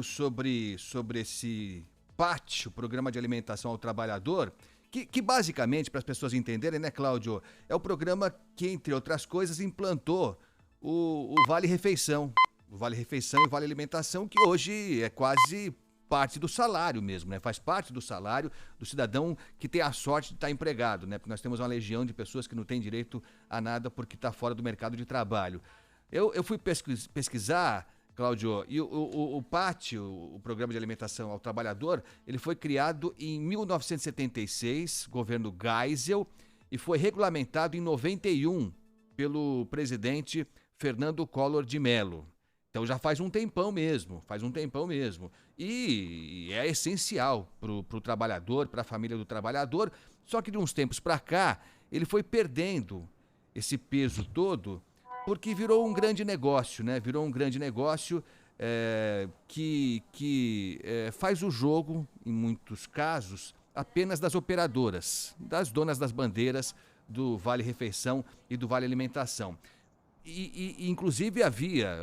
sobre esse PAT, o Programa de Alimentação ao Trabalhador, que basicamente, para as pessoas entenderem, né, Cláudio, é o programa que, entre outras coisas, implantou o Vale Refeição. O Vale Refeição e o Vale Alimentação, que hoje é quase parte do salário mesmo, né? Faz parte do salário do cidadão que tem a sorte de estar empregado, né? Porque nós temos uma legião de pessoas que não têm direito a nada porque está fora do mercado de trabalho. Eu fui pesquisar, Cláudio, e o PAT, o Programa de Alimentação ao Trabalhador, ele foi criado em 1976, governo Geisel, e foi regulamentado em 91 pelo presidente Fernando Collor de Mello. Então já faz um tempão mesmo, E é essencial para o trabalhador, para a família do trabalhador, só que de uns tempos para cá, ele foi perdendo esse peso todo, porque virou um grande negócio, né? Virou um grande negócio que faz o jogo, em muitos casos, apenas das operadoras, das donas das bandeiras do Vale Refeição e do Vale Alimentação. Inclusive havia,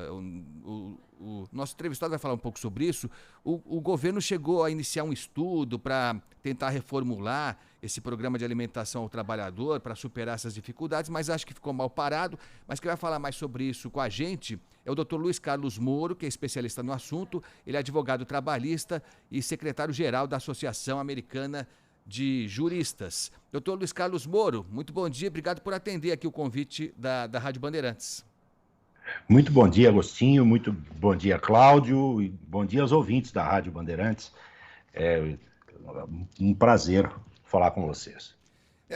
o nosso entrevistado vai falar um pouco sobre isso, o governo chegou a iniciar um estudo para tentar reformular esse programa de alimentação ao trabalhador, para superar essas dificuldades, mas acho que ficou mal parado. Mas quem vai falar mais sobre isso com a gente é o Dr. Luiz Carlos Moro, que é especialista no assunto, ele é advogado trabalhista e secretário-geral da Associação Americana de Juristas. Doutor Luiz Carlos Moro, muito bom dia, obrigado por atender aqui o convite da Rádio Bandeirantes. Muito bom dia, Agostinho, muito bom dia, Cláudio, e bom dia aos ouvintes da Rádio Bandeirantes. É um prazer falar com vocês.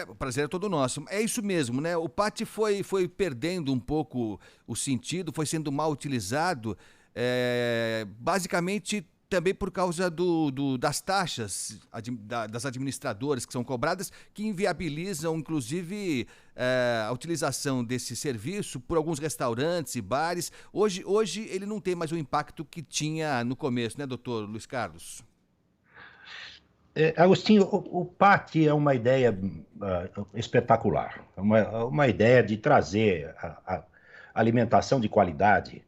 O prazer é todo nosso. É isso mesmo, né? O PAT foi perdendo um pouco o sentido, foi sendo mal utilizado, basicamente também por causa das taxas das administradoras que são cobradas, que inviabilizam, inclusive, a utilização desse serviço por alguns restaurantes e bares. Hoje ele não tem mais o impacto que tinha no começo, né, doutor Luiz Carlos? Agostinho, o PAT é uma ideia espetacular, uma ideia de trazer a alimentação de qualidade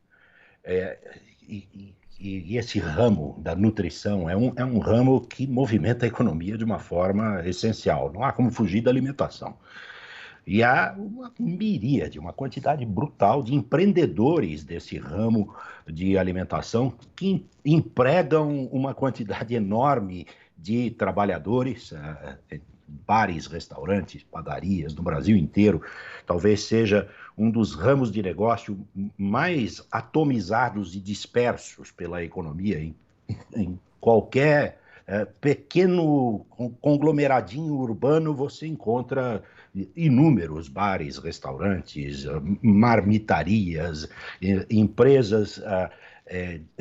e esse ramo da nutrição é um ramo que movimenta a economia de uma forma essencial. Não há como fugir da alimentação. E há uma miríade, uma quantidade brutal de empreendedores desse ramo de alimentação que empregam uma quantidade enorme de trabalhadores, bares, restaurantes, padarias no Brasil inteiro. Talvez seja um dos ramos de negócio mais atomizados e dispersos pela economia. Em qualquer pequeno conglomeradinho urbano você encontra inúmeros bares, restaurantes, marmitarias, empresas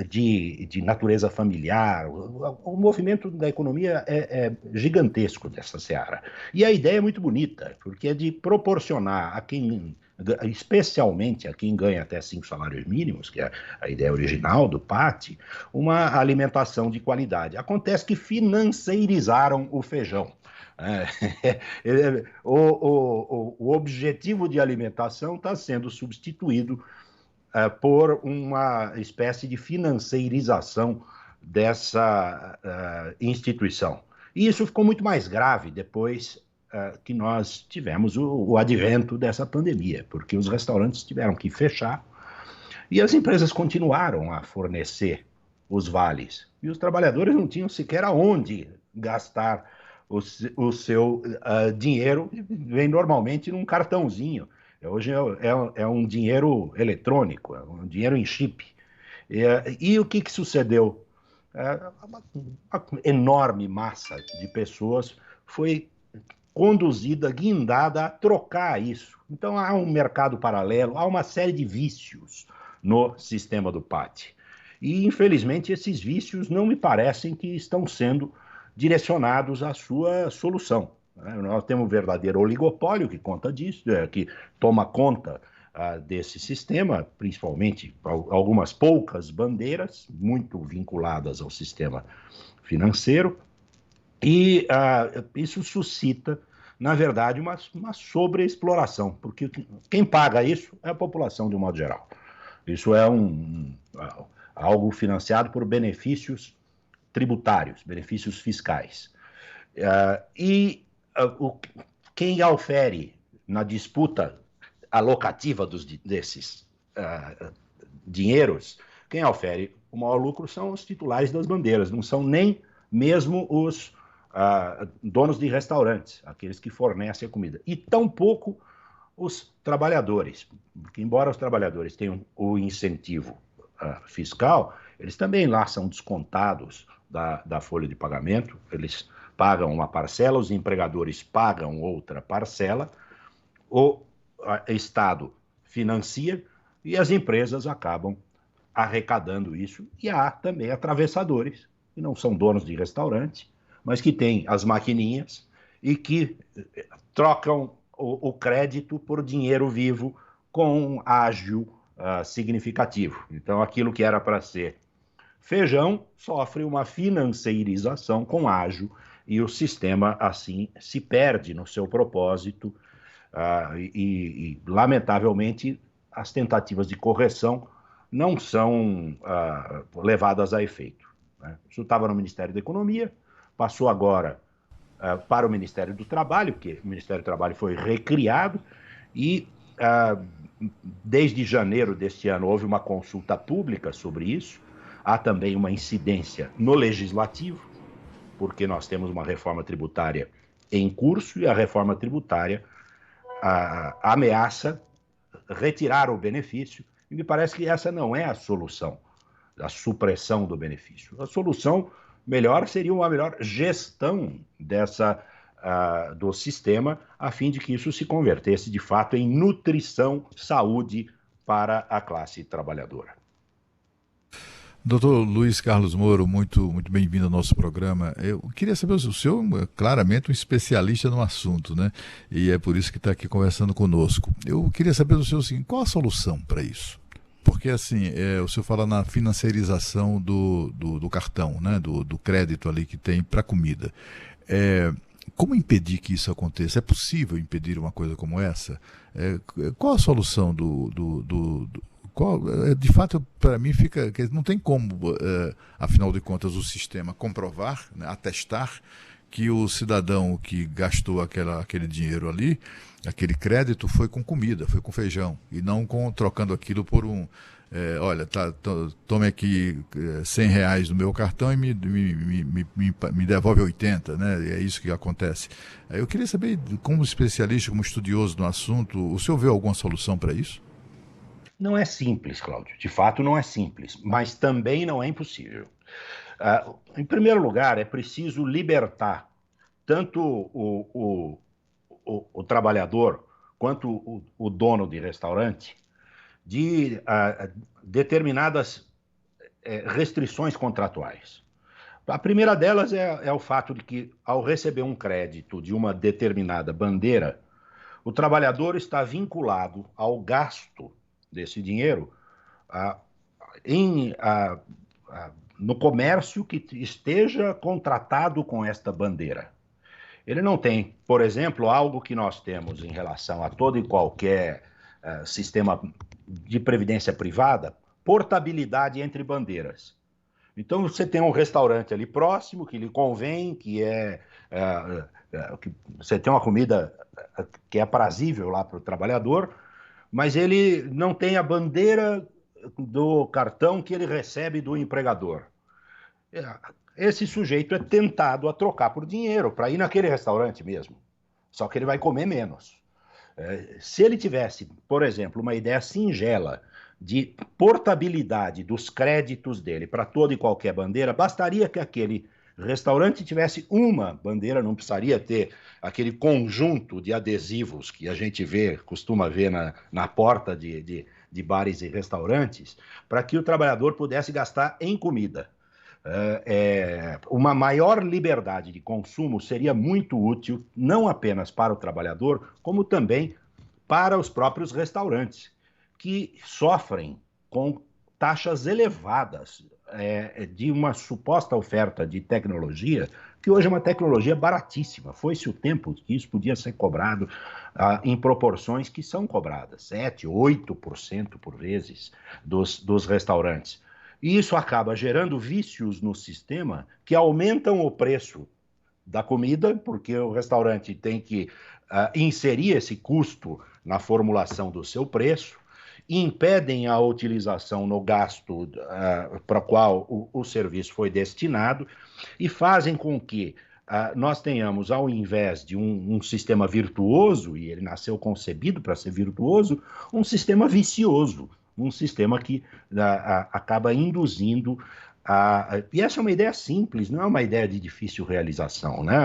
de natureza familiar. O movimento da economia é gigantesco dessa seara. E a ideia é muito bonita, porque é de proporcionar a quem, especialmente a quem ganha até 5 salários mínimos, que é a ideia original do PAT, uma alimentação de qualidade. Acontece que financeirizaram o feijão. O objetivo de alimentação está sendo substituído por uma espécie de financeirização dessa instituição. E isso ficou muito mais grave depois que nós tivemos o advento dessa pandemia, porque os restaurantes tiveram que fechar e as empresas continuaram a fornecer os vales. E os trabalhadores não tinham sequer aonde gastar o seu dinheiro, vem normalmente num cartãozinho. Hoje é um dinheiro eletrônico, é um dinheiro em chip. E o que sucedeu? Uma enorme massa de pessoas foi conduzida, guindada a trocar isso. Então há um mercado paralelo, há uma série de vícios no sistema do PAT. E, infelizmente, esses vícios não me parecem que estão sendo direcionados à sua solução. Nós temos um verdadeiro oligopólio que conta disso, que toma conta desse sistema, principalmente algumas poucas bandeiras, muito vinculadas ao sistema financeiro, e isso suscita, na verdade, uma sobreexploração, porque quem paga isso é a população de um modo geral. Isso é algo financiado por benefícios tributários, benefícios fiscais. Quem aufere na disputa alocativa desses dinheiros, quem aufere o maior lucro são os titulares das bandeiras, não são nem mesmo os donos de restaurantes, aqueles que fornecem a comida, e tampouco os trabalhadores, porque embora os trabalhadores tenham o incentivo fiscal, eles também lá são descontados da folha de pagamento, eles pagam uma parcela, os empregadores pagam outra parcela, o Estado financia e as empresas acabam arrecadando isso. E há também atravessadores, que não são donos de restaurante, mas que têm as maquininhas e que trocam o crédito por dinheiro vivo com um ágio significativo. Então, aquilo que era para ser feijão sofre uma financeirização com ágio e o sistema, assim, se perde no seu propósito lamentavelmente, as tentativas de correção não são levadas a efeito, né? Isso estava no Ministério da Economia, passou agora para o Ministério do Trabalho, porque o Ministério do Trabalho foi recriado e desde janeiro deste ano houve uma consulta pública sobre isso. Há também uma incidência no Legislativo, porque nós temos uma reforma tributária em curso e a reforma tributária ameaça retirar o benefício, e me parece que essa não é a solução, a supressão do benefício. A solução melhor seria uma melhor gestão do sistema, a fim de que isso se convertesse de fato em nutrição, saúde para a classe trabalhadora. Doutor Luiz Carlos Moro, muito bem-vindo ao nosso programa. Eu queria saber, o senhor é claramente um especialista no assunto, né? E é por isso que está aqui conversando conosco. Eu queria saber do senhor assim, qual a solução para isso? Porque assim, o senhor fala na financiarização do cartão, né? Do crédito ali que tem para comida. Como impedir que isso aconteça? É possível impedir uma coisa como essa? Qual a solução de fato, para mim, fica que não tem como, afinal de contas, o sistema comprovar, né, atestar que o cidadão que gastou aquele dinheiro ali, aquele crédito, foi com comida, foi com feijão, e não trocando aquilo por olha, tome aqui R$100 no meu cartão e me devolve 80, né? E é isso que acontece. Eu queria saber, como especialista, como estudioso no assunto, o senhor vê alguma solução para isso? Não é simples, Cláudio. De fato, não é simples, mas também não é impossível. Em primeiro lugar, é preciso libertar tanto o trabalhador quanto o dono de restaurante de determinadas restrições contratuais. A primeira delas é o fato de que, ao receber um crédito de uma determinada bandeira, o trabalhador está vinculado ao gasto desse dinheiro no comércio que esteja contratado com esta bandeira. Ele não tem, por exemplo, algo que nós temos em relação a todo e qualquer sistema de previdência privada, portabilidade entre bandeiras. Então, você tem um restaurante ali próximo que lhe convém, que você tem uma comida que é aprazível lá para o trabalhador, mas ele não tem a bandeira do cartão que ele recebe do empregador. Esse sujeito é tentado a trocar por dinheiro para ir naquele restaurante mesmo, só que ele vai comer menos. Se ele tivesse, por exemplo, uma ideia singela de portabilidade dos créditos dele para toda e qualquer bandeira, bastaria que aquele restaurante tivesse uma bandeira, não precisaria ter aquele conjunto de adesivos que a gente costuma ver na porta de bares e restaurantes, para que o trabalhador pudesse gastar em comida. Uma maior liberdade de consumo seria muito útil, não apenas para o trabalhador, como também para os próprios restaurantes, que sofrem com taxas elevadas de uma suposta oferta de tecnologia, que hoje é uma tecnologia baratíssima. Foi-se o tempo que isso podia ser cobrado em proporções que são cobradas, 7%, 8% por vezes dos restaurantes. E isso acaba gerando vícios no sistema que aumentam o preço da comida, porque o restaurante tem que inserir esse custo na formulação do seu preço, impedem a utilização no gasto para o qual o serviço foi destinado e fazem com que nós tenhamos, ao invés de um sistema virtuoso, e ele nasceu concebido para ser virtuoso, um sistema vicioso, um sistema que acaba induzindo e essa é uma ideia simples, não é uma ideia de difícil realização, né?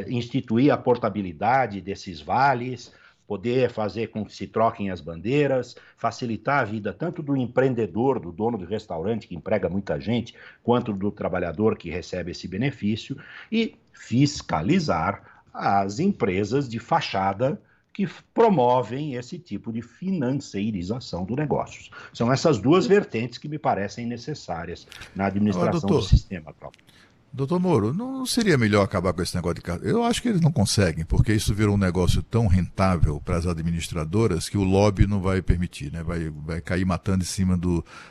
Instituir a portabilidade desses vales, poder fazer com que se troquem as bandeiras, facilitar a vida tanto do empreendedor, do dono do restaurante, que emprega muita gente, quanto do trabalhador que recebe esse benefício, e fiscalizar as empresas de fachada que promovem esse tipo de financeirização do negócio. São essas duas vertentes que me parecem necessárias na administração do sistema, Cláudio. Doutor Moro, não seria melhor acabar com esse negócio de cartão? Eu acho que eles não conseguem, porque isso virou um negócio tão rentável para as administradoras que o lobby não vai permitir, né? Vai cair matando em cima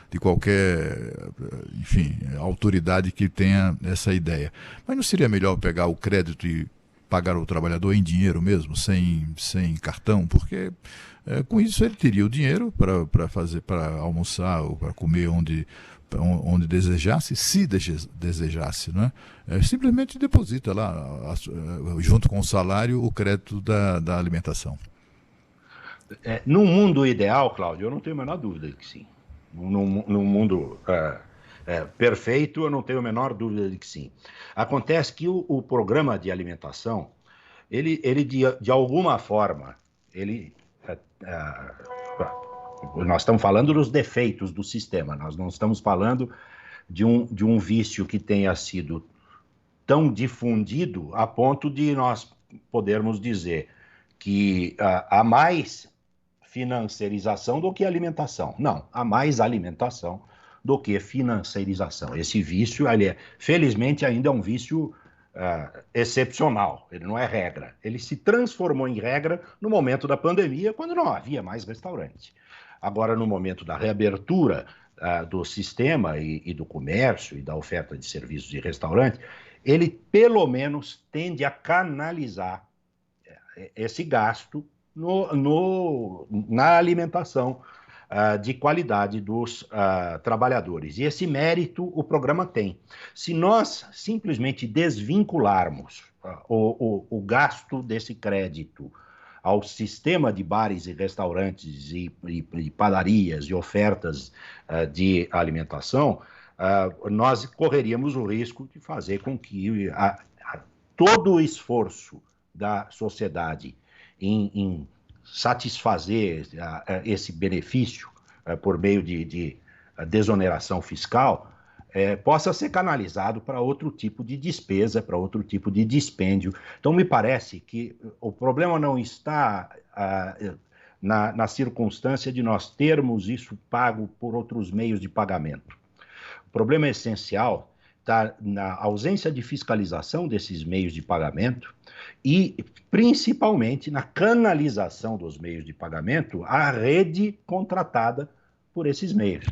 de qualquer, enfim, autoridade que tenha essa ideia. Mas não seria melhor pegar o crédito e pagar o trabalhador em dinheiro mesmo, sem cartão? Porque com isso ele teria o dinheiro para almoçar ou para comer onde desejasse, se desejasse, né? Simplesmente deposita lá, junto com o salário, o crédito da alimentação. Num mundo ideal, Cláudio, eu não tenho a menor dúvida de que sim. Num mundo perfeito, eu não tenho a menor dúvida de que sim. Acontece que o programa de alimentação, ele de alguma forma, nós estamos falando dos defeitos do sistema, nós não estamos falando de um vício que tenha sido tão difundido a ponto de nós podermos dizer que há mais financeirização do que alimentação. Não, há mais alimentação do que financeirização. Esse vício, felizmente, ainda é um vício excepcional, ele não é regra. Ele se transformou em regra no momento da pandemia, quando não havia mais restaurante. Agora, no momento da reabertura do sistema e do comércio e da oferta de serviços de restaurante, ele, pelo menos, tende a canalizar esse gasto na alimentação de qualidade dos trabalhadores. E esse mérito o programa tem. Se nós simplesmente desvincularmos o gasto desse crédito ao sistema de bares e restaurantes e padarias e ofertas de alimentação, nós correríamos o risco de fazer com que todo o esforço da sociedade em satisfazer esse benefício por meio de desoneração fiscal possa ser canalizado para outro tipo de despesa, para outro tipo de dispêndio. Então, me parece que o problema não está na circunstância de nós termos isso pago por outros meios de pagamento. O problema essencial está na ausência de fiscalização desses meios de pagamento e, principalmente, na canalização dos meios de pagamento à rede contratada por esses meios.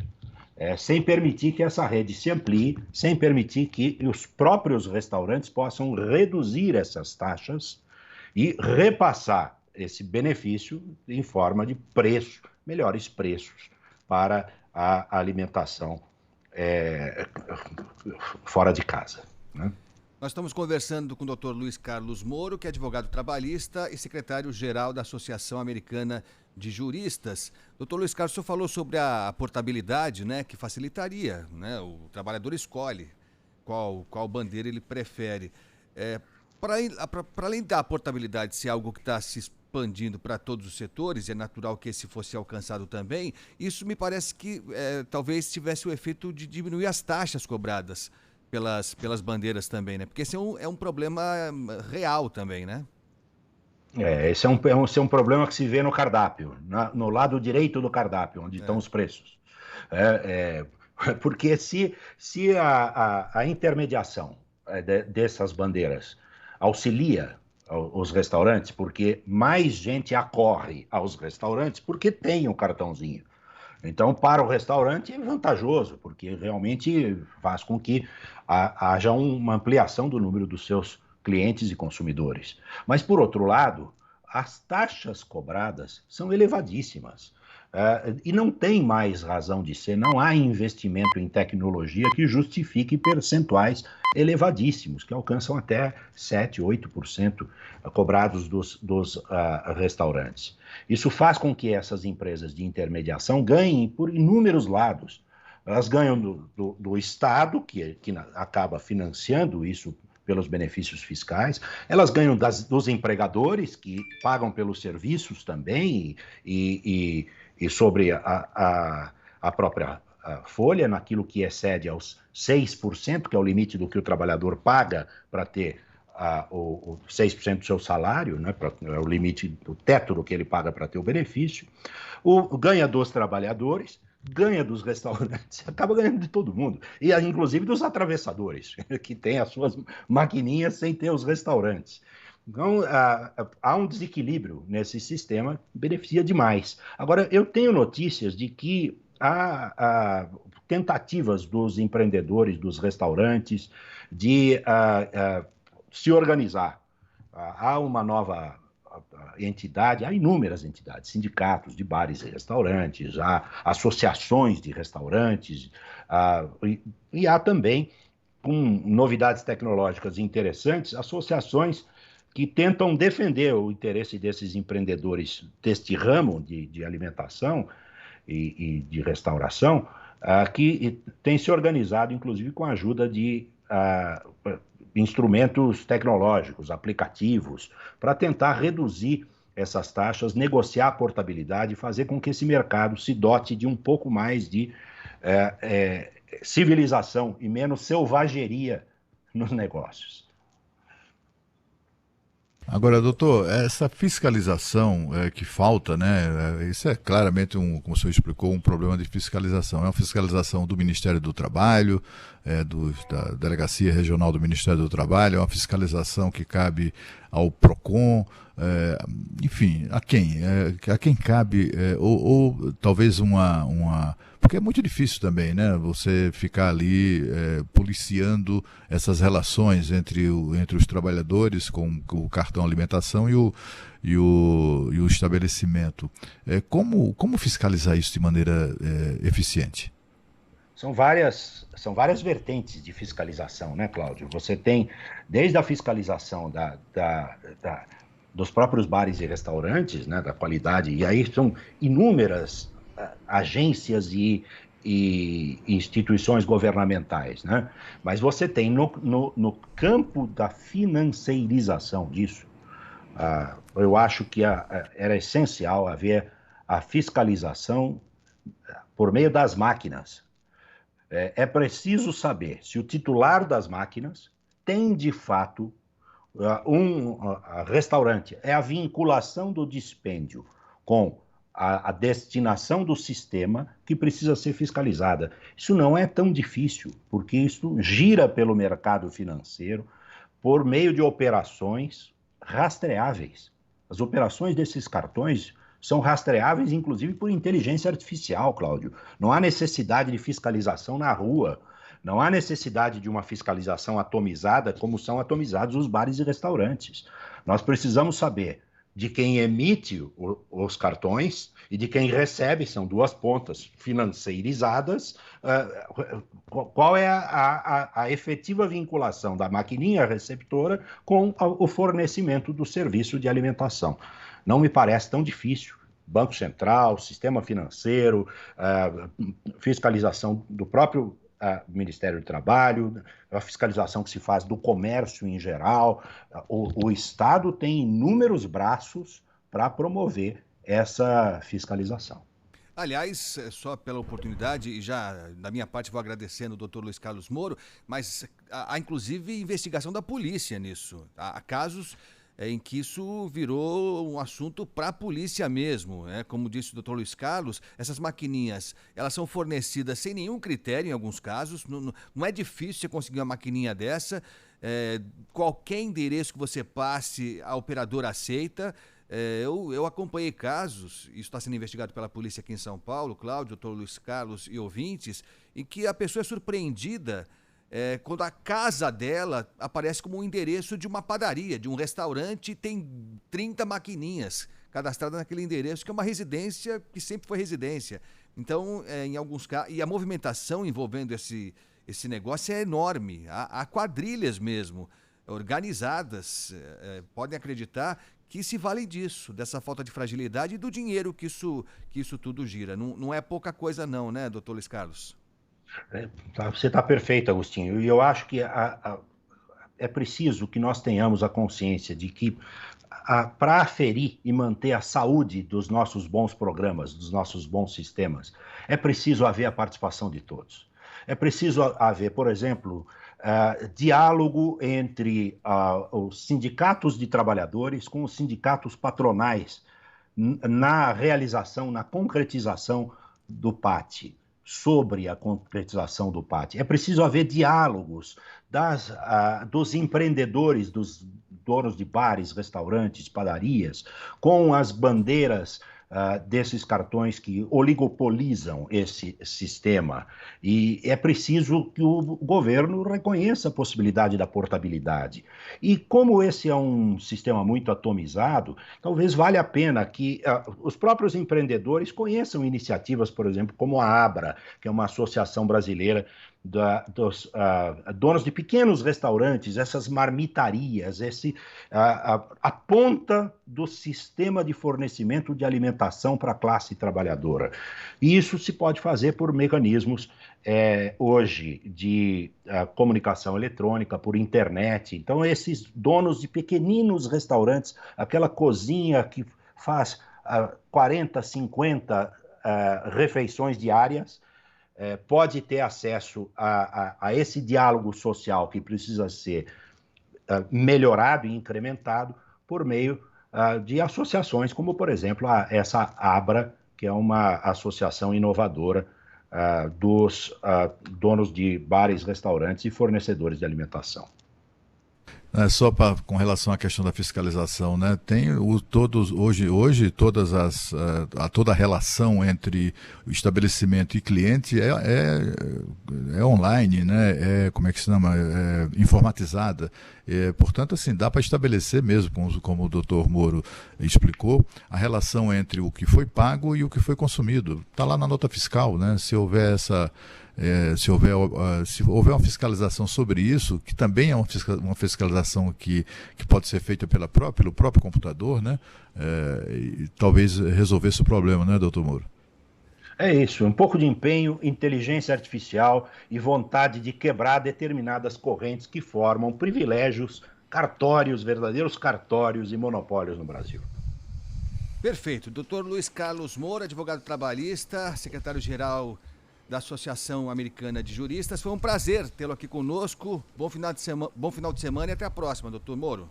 Sem permitir que essa rede se amplie, sem permitir que os próprios restaurantes possam reduzir essas taxas e repassar esse benefício em forma de melhores preços para a alimentação fora de casa, né? Nós estamos conversando com o Dr. Luiz Carlos Moro, que é advogado trabalhista e secretário-geral da Associação Americana de Juristas. Dr. Luiz Carlos, o senhor falou sobre a portabilidade, né, que facilitaria, né, o trabalhador escolhe qual bandeira ele prefere. Para além da portabilidade ser algo que está se expandindo para todos os setores, é natural que esse fosse alcançado também, isso me parece que talvez tivesse o efeito de diminuir as taxas cobradas pelas bandeiras também, né? Porque esse é um problema real também, né? Esse é um problema que se vê no cardápio, no lado direito do cardápio, onde estão os preços. Porque se a intermediação dessas bandeiras auxilia os restaurantes, porque mais gente acorre aos restaurantes porque tem um cartãozinho. Então, para o restaurante é vantajoso, porque realmente faz com que haja uma ampliação do número dos seus clientes e consumidores. Mas, por outro lado, as taxas cobradas são elevadíssimas. E não tem mais razão de ser, não há investimento em tecnologia que justifique percentuais elevadíssimos, que alcançam até 7, 8% cobrados dos restaurantes. Isso faz com que essas empresas de intermediação ganhem por inúmeros lados. Elas ganham do Estado, que acaba financiando isso pelos benefícios fiscais, elas ganham dos empregadores, que pagam pelos serviços também, e sobre a própria folha, naquilo que excede aos 6%, que é o limite do que o trabalhador paga para ter o 6% do seu salário, né, é o limite, o teto do que ele paga para ter o benefício, ganha dos trabalhadores, ganha dos restaurantes, acaba ganhando de todo mundo, e inclusive dos atravessadores, que têm as suas maquininhas sem ter os restaurantes. Então, há um desequilíbrio nesse sistema que beneficia demais. Agora, eu tenho notícias de que há tentativas dos empreendedores, dos restaurantes, de se organizar. Há uma nova entidade, há inúmeras entidades, sindicatos de bares e restaurantes, há associações de restaurantes, e há também, com novidades tecnológicas interessantes, associações que tentam defender o interesse desses empreendedores deste ramo de alimentação e de restauração, que tem se organizado, inclusive, com a ajuda de instrumentos tecnológicos, aplicativos, para tentar reduzir essas taxas, negociar a portabilidade e fazer com que esse mercado se dote de um pouco mais de civilização e menos selvageria nos negócios. Agora, doutor, essa fiscalização que falta, né? Isso é claramente, como o senhor explicou, um problema de fiscalização. É uma fiscalização do Ministério do Trabalho, da Delegacia Regional do Ministério do Trabalho, é uma fiscalização que cabe ao PROCON, enfim, a quem cabe, ou talvez porque é muito difícil também, né? Você ficar ali policiando essas relações entre os trabalhadores com o cartão alimentação e o estabelecimento. Como fiscalizar isso de maneira eficiente? São várias vertentes de fiscalização, né, Cláudio? Você tem desde a fiscalização dos próprios bares e restaurantes, né, da qualidade, e aí são inúmeras agências e instituições governamentais, né? Mas você tem no campo da financeirização disso, eu acho que era essencial haver a fiscalização por meio das máquinas. É preciso saber se o titular das máquinas tem, de fato, um restaurante. É a vinculação do dispêndio com a destinação do sistema que precisa ser fiscalizada. Isso não é tão difícil, porque isso gira pelo mercado financeiro por meio de operações rastreáveis. As operações desses cartões são rastreáveis, inclusive, por inteligência artificial, Cláudio. Não há necessidade de fiscalização na rua, não há necessidade de uma fiscalização atomizada, como são atomizados os bares e restaurantes. Nós precisamos saber de quem emite os cartões e de quem recebe, são duas pontas financeirizadas, qual é a efetiva vinculação da maquininha receptora com o fornecimento do serviço de alimentação. Não me parece tão difícil. Banco Central, sistema financeiro, fiscalização do próprio Ministério do Trabalho, a fiscalização que se faz do comércio em geral. O Estado tem inúmeros braços para promover essa fiscalização. Aliás, só pela oportunidade, e já da minha parte vou agradecendo o doutor Luiz Carlos Moro, mas há inclusive investigação da polícia nisso. Há casos em que isso virou um assunto para a polícia mesmo, né? Como disse o doutor Luiz Carlos, essas maquininhas, elas são fornecidas sem nenhum critério em alguns casos, não é difícil você conseguir uma maquininha dessa, qualquer endereço que você passe, a operadora aceita, Eu acompanhei casos, isso está sendo investigado pela polícia aqui em São Paulo, Cláudio, doutor Luiz Carlos e ouvintes, em que a pessoa é surpreendida quando a casa dela aparece como um endereço de uma padaria, de um restaurante, e tem 30 maquininhas cadastradas naquele endereço, que é uma residência que sempre foi residência. Então, em alguns casos, e a movimentação envolvendo esse negócio é enorme. Há quadrilhas mesmo, organizadas, podem acreditar que se valem disso, dessa falta de fragilidade e do dinheiro que isso tudo gira. Não é pouca coisa não, né, doutor Luiz Carlos? Você está perfeito, Agostinho. E eu acho que é preciso que nós tenhamos a consciência de que, para aferir e manter a saúde dos nossos bons programas, dos nossos bons sistemas, é preciso haver a participação de todos. É preciso haver, por exemplo, diálogo entre os sindicatos de trabalhadores com os sindicatos patronais na realização, na concretização do PAT, sobre a concretização do PAT. É preciso haver diálogos dos empreendedores, dos donos de bares, restaurantes, padarias, com as bandeiras desses cartões que oligopolizam esse sistema. E é preciso que o governo reconheça a possibilidade da portabilidade. E como esse é um sistema muito atomizado, talvez valha a pena que os próprios empreendedores conheçam iniciativas, por exemplo, como a ABRA, que é uma associação brasileira dos donos de pequenos restaurantes, essas marmitarias, a ponta do sistema de fornecimento de alimentação para a classe trabalhadora. E isso se pode fazer por mecanismos hoje de comunicação eletrônica, por internet. Então, esses donos de pequeninos restaurantes, aquela cozinha que faz 40, 50 refeições diárias, pode ter acesso a esse diálogo social que precisa ser melhorado e incrementado por meio de associações como, por exemplo, essa ABRA, que é uma associação inovadora dos donos de bares, restaurantes e fornecedores de alimentação. Só com relação à questão da fiscalização, né? Tem hoje toda a relação entre o estabelecimento e cliente é online, né? Como é que se chama? Informatizada. Portanto, assim, dá para estabelecer mesmo, como o doutor Moro explicou, a relação entre o que foi pago e o que foi consumido. Está lá na nota fiscal, né? Se houver se houver uma fiscalização sobre isso, que também é uma fiscalização que pode ser feita pelo próprio computador, né? E talvez resolvesse o problema, né, doutor Moro? É isso, um pouco de empenho, inteligência artificial e vontade de quebrar determinadas correntes que formam privilégios, cartórios, verdadeiros cartórios e monopólios no Brasil. Perfeito. Doutor Luiz Carlos Moura, advogado trabalhista, secretário-geral da Associação Americana de Juristas. Foi um prazer tê-lo aqui conosco. Bom final de semana e até a próxima, doutor Moro.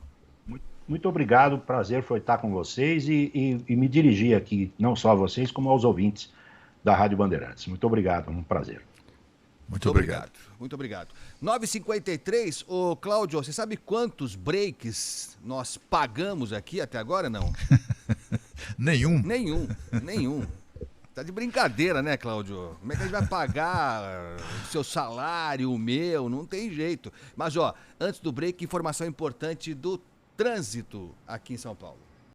Muito obrigado, o prazer foi estar com vocês e me dirigir aqui, não só a vocês, como aos ouvintes da Rádio Bandeirantes. Muito obrigado, um prazer. Muito obrigado. Muito obrigado. 9h53, ô Cláudio, você sabe quantos breaks nós pagamos aqui até agora, não? Nenhum. Tá de brincadeira, né, Cláudio? Como é que a gente vai pagar o seu salário, o meu? Não tem jeito. Mas, antes do break, informação importante do trânsito aqui em São Paulo.